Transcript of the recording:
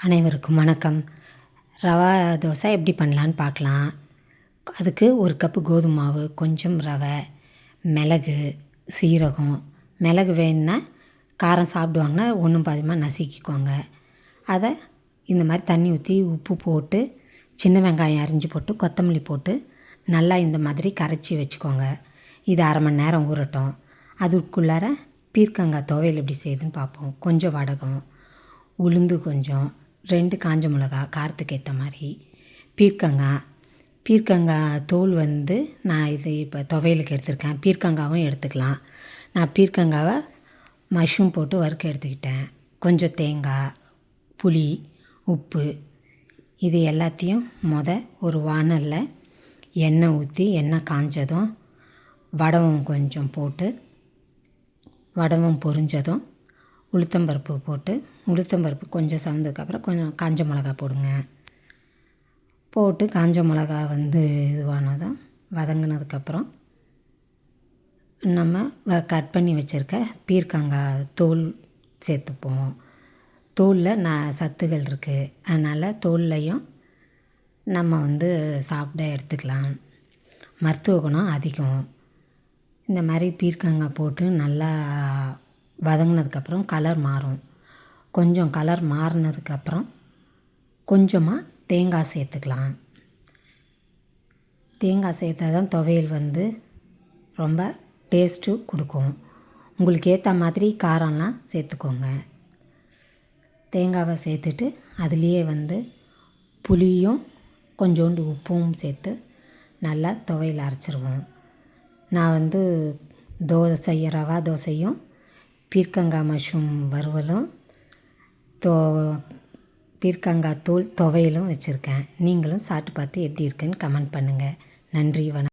அனைவருக்கும் வணக்கம். ரவா தோசை எப்படி பண்ணலான்னு பார்க்கலாம். அதுக்கு 1 கப்பு கோதுமை மாவு, கொஞ்சம் ரவை, மிளகு, சீரகம். மிளகு வேணுன்னா காரம் சாப்பிடுவாங்கன்னா ஒன்றும் பாதியுமா நசுக்கிக்கோங்க. அதை இந்த மாதிரி தண்ணி ஊற்றி உப்பு போட்டு, சின்ன வெங்காயம் அரிஞ்சு போட்டு, கொத்தமல்லி போட்டு நல்லா இந்த மாதிரி கரைச்சி வச்சுக்கோங்க. இது அரை மணி நேரம் ஊறட்டும். அதுக்குள்ளார பீர்க்கங்காய் துவையல் எப்படி செய்யுதுன்னு பார்ப்போம். கொஞ்சம் வடகம், உளுந்து கொஞ்சம், 2 காஞ்ச மிளகா காரத்துக்கு ஏற்ற மாதிரி, பீர்க்கங்காய் தோல் நான் இது இப்போ துவையலுக்கு எடுத்துருக்கேன். பீர்க்கங்காவும் எடுத்துக்கலாம். நான் பீர்க்கங்காவை மஷ்ரூம் போட்டு வறுக்க எடுத்துக்கிட்டேன். கொஞ்சம் தேங்காய், புளி, உப்பு, இது எல்லாத்தையும் ஒரு வாணலில் எண்ணெய் ஊற்றி, எண்ணெய் காஞ்சதும் வடகம் கொஞ்சம் போட்டு, வடகம் பொரிஞ்சதும் உளுத்தம்பருப்பு போட்டு, உளுத்தம்பருப்பு கொஞ்சம் செவந்ததுக்கப்புறம் கொஞ்சம் காஞ்ச மிளகா போடுங்க. போட்டு காஞ்ச மிளகா இதுவானதும் வதங்கினதுக்கப்புறம் நம்ம கட் பண்ணி வச்சுருக்க பீர்க்கங்காய் தோல் சேர்த்துப்போம். தோலில் சத்துகள் இருக்குது, அதனால் தோல்லையும் நம்ம சாப்பிட எடுத்துக்கலாம். மருத்துவ குணம் அதிகம். இந்த மாதிரி பீர்க்கங்காய் போட்டு நல்லா வதங்கினதுக்கப்புறம் கலர் மாறும். கொஞ்சம் கலர் மாறினதுக்கப்புறம் கொஞ்சமாக தேங்காய் சேர்த்துக்கலாம். தேங்காய் சேர்த்தா தான் துவையல் ரொம்ப டேஸ்ட்டு கொடுக்கும். உங்களுக்கு ஏற்ற மாதிரி காரம்லாம் சேர்த்துக்கோங்க. தேங்காவை சேர்த்துட்டு அதுலேயே புளியும் கொஞ்சோண்டு உப்பும் சேர்த்து நல்லா துவையல் அரைச்சிருவோம். நான் ரவா தோசையும் பீர்க்கங்காய் மஷ்ரூம் வறுவலும் பீர்க்கங்காய் தோல் துவையலும் வச்சுருக்கேன். நீங்களும் சாப்பிட்டு பார்த்து எப்படி இருக்குன்னு கமெண்ட் பண்ணுங்கள். நன்றி, வணக்கம்.